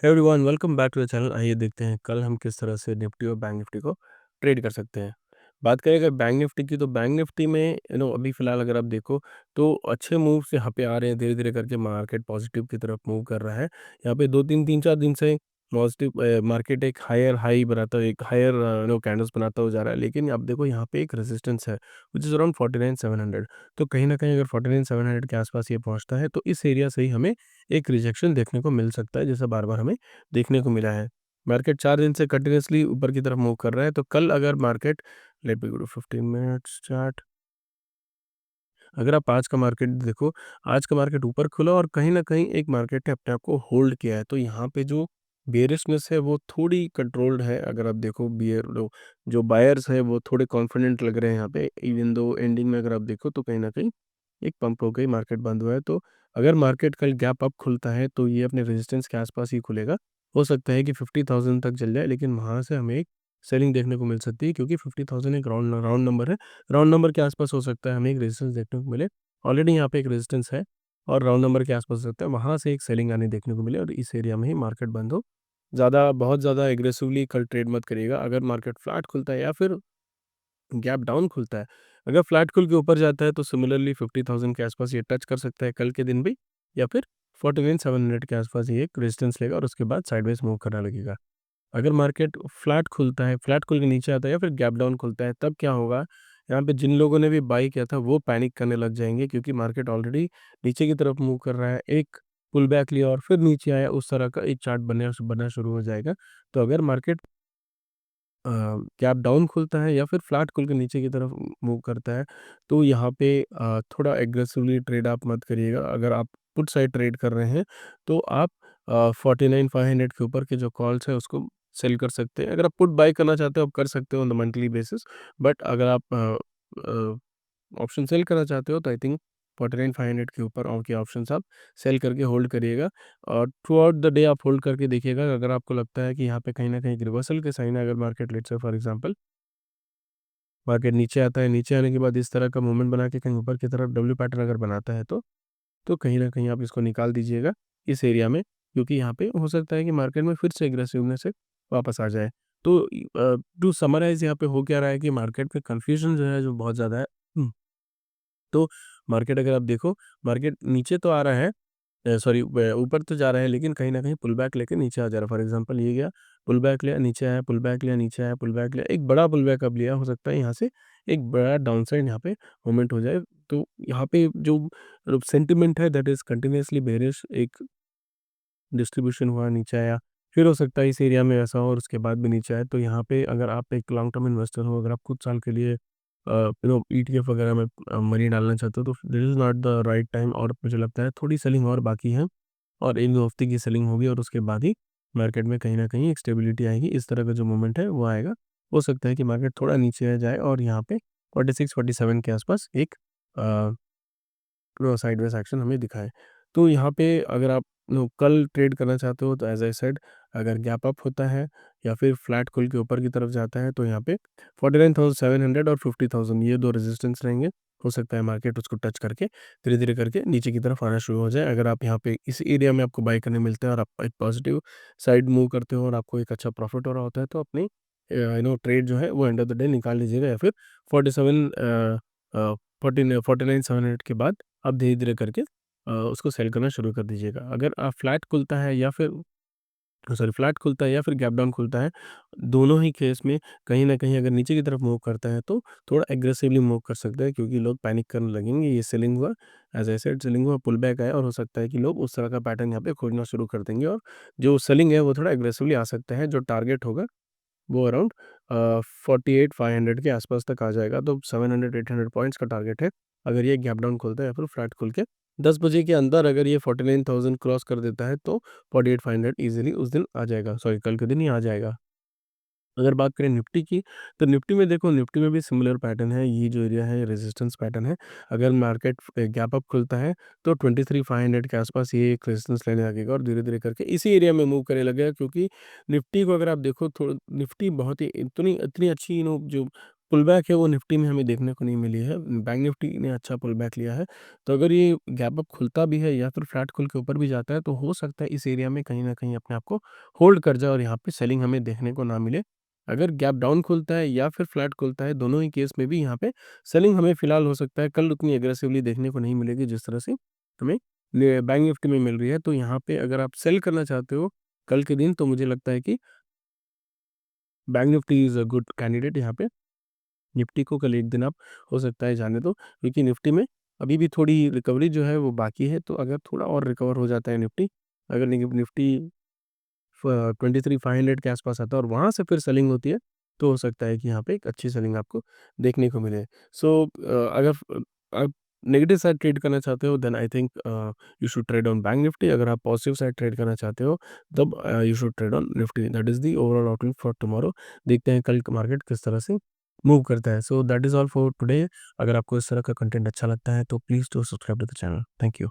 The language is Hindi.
Everyone welcome back to the channel. आइए देखते हैं कल हम किस तरह से निफ्टी और बैंक निफ्टी को ट्रेड कर सकते हैं। बात करें अगर बैंक निफ्टी की, तो बैंक निफ्टी में अभी फ़िलहाल अगर आप देखो तो अच्छे मूव्स यहाँ पे आ रहे हैं, धीरे-धीरे करके मार्केट पॉजिटिव की तरफ मूव कर रहा है। यहाँ पे 2-3 3-4 दिन से पॉजिटिव मार्केट एक हायर हाई बनाता है, एक हायर कैंडल्स बनाता हुआ जा रहा है। लेकिन आप देखो यहाँ पे एक रेजिस्टेंस है व्हिच इज़ अराउंड 49700। तो कहीं न कहीं अगर 49700 के आस-पास ये पहुँचता है तो इस एरिया से ही हमें एक रिजेक्शन देखने को मिल सकता है, जैसा बार-बार हमें देखने को मिला है। मार्केट 4 दिन से कंटीन्यूअसली ऊपर की तरफ मूव कर रहा है, तो कल अगर market let me go to 15 minutes chart. अगर आप आज का मार्केट देखो, आज का मार्केट ऊपर खुला और कहीं न कहीं एक मार्केट ने अपने आप को होल्ड किया है। तो यहाँ पे जो बेयरिशनेस है वो थोड़ी कंट्रोल्ड है। अगर आप देखो बियर लो जो बायर्स हैं वो थोड़े कॉन्फिडेंट लग रहे हैं यहाँ पे, इवन दो एंडिंग में अगर आप देखो तो कहीं न कहीं एक पंप हो गई, मार्केट बंद हुआ है। तो अगर मार्केट कल गैप अप खुलता है तो ये अपने रेजिस्टेंस के आस-पास ही खुलेगा। हो सकता है कि 50,000 तक चल जाए, लेकिन वहाँ से हमें एक सेलिंग देखने को मिल सकती है, क्योंकि 50,000 एक राउंड राउंड नंबर है। राउंड नंबर के आस-पास हो सकता है हमें एक रेजिस्टेंस देखने को मिले। ऑलरेडी यहाँ पे एक रेजिस्टेंस है और राउंड नंबर के आस-पास हो सकता है वहाँ से एक सेलिंग आने देखने को मिले और इस एरिया में ही मार्केट बंद हो। बहुत ज़्यादा एग्रेसिवली कल ट्रेड मत करिएगा। अगर मार्केट फ्लैट खुलता है या फिर गैप डाउन खुलता है, अगर फ्लैट खुल के ऊपर जाता है तो सिमिलरली 50,000 के आस-पास ये टच कर सकता है कल के दिन भी, या फिर 49,700 के आस-पास ये एक रेजिस्टेंस लेगा और उसके बाद साइडवेज़ मूव करने लगेगा। अगर मार्केट फ्लैट खुलता है, फ्लैट खुल के नीचे आता है या फिर गैप डाउन खुलता है, तब क्या होगा? यहाँ पे जिन लोगों ने भी बाय किया था वो पैनिक करने लग जाएँगे, क्योंकि मार्केट ऑलरेडी नीचे की तरफ मूव कर रहा है। एक पुल बैक लिया और फिर नीचे आया, उस तरह का एक चार्ट बनना शुरू हो जाएगा। तो अगर मार्केट अ, गैप डाउन खुलता है या फिर फ्लैट खुल के नीचे की तरफ मूव करता है, तो यहाँ पे थोड़ा एग्रेसिवली ट्रेड आप मत करिएगा। अगर आप पुट साइड ट्रेड कर रहे हैं, तो आप 49,500 के ऊपर के जो कॉल्स है उसको सेल कर सकते हैं। अगर आप पुट बाय करना चाहते हो, आप कर सकते हो on the monthly basis. But अगर आप ऑप्शन सेल करना चाहते हो, तो आई थिंक 49,500 के ऊपर के ऑप्शंस आप सेल करके होल्ड करिएगा और थ्रू आउट द डे आप होल्ड करके देखिएगा। अगर आपको लगता है कि यहाँ पे कहीं न कहीं एक रिवर्सल के साइन है, अगर market let's say for example market नीचे आता है, नीचे आने के बाद इस तरह का मूवमेंट बना के कहीं ऊपर की तरफ डब्ल्यू पैटर्न अगर बनाता है, तो कहीं न कहीं आप इसको निकाल दीजिएगा इस एरिया में, क्योंकि यहाँ पे हो सकता है कि मार्केट में फिर से एग्रेसिवनेस से वापस आ जाए। तो टू समराइज़ यहाँ पे हो क्या रहा है कि मार्केट में कन्फ्यूज़न जो है, जो बहुत ज़्यादा है। तो मार्केट अगर आप देखो, मार्केट नीचे तो आ रहा है, सॉरी ऊपर तो जा रहा है, लेकिन कहीं न कहीं पुल बैक लेके नीचे आ जा रहा है। फॉर एग्ज़ाम्पल ये गया, पुल बैक लिया, नीचे आया, पुल बैक लिया, नीचे आया, पुल बैक लिया। एक बड़ा पुल बैक अब लिया, हो सकता है यहाँ से एक बड़ा डाउनसाइड यहाँ पे मूवमेंट हो जाए। तो यहाँ पे जो सेंटिमेंट है दैट इज़ कंटीन्यूअसली बेयरिश, एक डिस्ट्रीब्यूशन हुआ, नीचे आया, फिर हो सकता है इस एरिया में ऐसा हो और उसके बाद भी नीचे आए। तो यहाँ पे अगर आप एक लॉन्ग टर्म इन्वेस्टर हो, अगर आप कुछ साल के लिए ईटीएफ वगैरह में मनी डालना चाहते हो, तो this is not the right time. और मुझे लगता है थोड़ी सेलिंग और बाकी है और 1-2 हफ्ते की सेलिंग होगी और उसके बाद ही मार्केट में कहीं न कहीं एक स्टेबिलिटी आएगी। इस तरह का जो मूवमेंट है वो आएगा। हो सकता है कि मार्केट थोड़ा नीचे आ जाए और यहाँ पे 46-47 के आसपास एक अ साइडवेज एक्शन हमें दिखाए। तो यहाँ पे अगर आप कल ट्रेड करना चाहते हो, तो एज़ आई सेड, अगर गैप अप होता है या फिर फ्लैट खुल के ऊपर की तरफ जाता है, तो यहाँ पे 49,700 और 50,000 ये 2 रेजिस्टेंस रहेंगे। हो सकता है मार्केट उसको टच करके धीरे-धीरे करके नीचे की तरफ आना शुरू हो जाए। अगर आप यहाँ पे इस एरिया में आपको बाय करने मिलता है और आप एक पॉजिटिव साइड मूव करते हो और आपको एक अच्छा प्रॉफिट हो रहा होता है, तो अपनी ट्रेड जो है वो एंड ऑफ द डे निकाल लीजिएगा, या फिर 47 49,700 के बाद आप धीरे-धीरे करके उसको सेल करना शुरू कर दीजिएगा। अगर फ्लैट खुलता है या फिर फ्लैट खुलता है या फिर गैप डाउन खुलता है, दोनों ही केस में कहीं न कहीं अगर नीचे की तरफ मूव करता है, तो थोड़ा एग्रेसिवली मूव कर सकता है, क्योंकि लोग पैनिक करने लगेंगे। ये सेलिंग हुआ, एज़ आई सेड सेलिंग हुआ, पुल बैक आया और हो सकता है कि लोग उस तरह का पैटर्न यहाँ पे खोजना शुरू कर देंगे और जो सेलिंग है वो थोड़ा एग्रेसिवली आ सकता है। जो टारगेट होगा वो अराउंड 48,500 के आसपास तक आ जाएगा, तो 700-800 पॉइंट्स का टारगेट है। अगर ये गैप डाउन खुलता है या फिर फ्लैट खुल के 10 बजे के अंदर अगर ये 49,000 क्रॉस कर देता है, तो 48,500 ईज़िली उस दिन आ जाएगा, सॉरी कल के दिन ही आ जाएगा। अगर बात करें निफ्टी की, तो निफ्टी में देखो, निफ्टी में भी सिमिलर पैटर्न है। ये जो एरिया है रेजिस्टेंस पैटर्न है। अगर मार्केट गैप अप खुलता है, तो 23,500 के आसपास ये एक रेजिस्टेंस लेने लगेगा और धीरे-धीरे करके इसी एरिया में मूव करने लगेगा, क्योंकि निफ्टी को अगर आप देखो, थोड़ा निफ्टी बहुत ही इतनी इतनी अच्छी जो पुलबैक है वो निफ्टी में हमें देखने को नहीं मिली है। बैंक निफ्टी ने अच्छा पुलबैक लिया है। तो अगर ये गैप अप खुलता भी है या फिर फ्लैट खुल के ऊपर भी जाता है तो हो सकता है इस एरिया में कहीं न कहीं अपने आप को होल्ड कर जाए और यहाँ पे सेलिंग हमें देखने को ना मिले। अगर गैप डाउन खुलता है या फिर फ्लैट खुलता है, दोनों ही केस में भी यहाँ पे सेलिंग हमें फिलहाल हो सकता है कल उतनी एग्रेसिवली देखने को नहीं मिलेगी जिस तरह से हमें बैंक निफ्टी में मिल रही है। तो यहाँ पे अगर आप सेल करना चाहते हो कल के दिन, तो मुझे लगता है कि bank Nifty is a good candidate यहाँ पे। निफ्टी को कल एक दिन आप हो सकता है जाने दो, क्योंकि निफ्टी में अभी भी थोड़ी रिकवरी जो है वो बाकी है। तो अगर थोड़ा और रिकवर हो जाता है निफ्टी, अगर निफ्टी 23,500 के आसपास आता है और वहाँ से फिर सेलिंग होती है, तो हो सकता है कि यहाँ पे एक अच्छी सेलिंग आपको देखने को मिले। सो अगर आप नेगेटिव साइड ट्रेड करना चाहते हो, then I think you should trade on bank Nifty. अगर आप पॉजिटिव साइड ट्रेड करना चाहते हो, तब you should trade on Nifty. That is the overall outlook for tomorrow. देखते हैं कल मार्केट किस तरह से मूव करता है। So that is all for today. अगर आपको इस तरह का कंटेंट अच्छा लगता है तो please do subscribe to the channel. Thank you.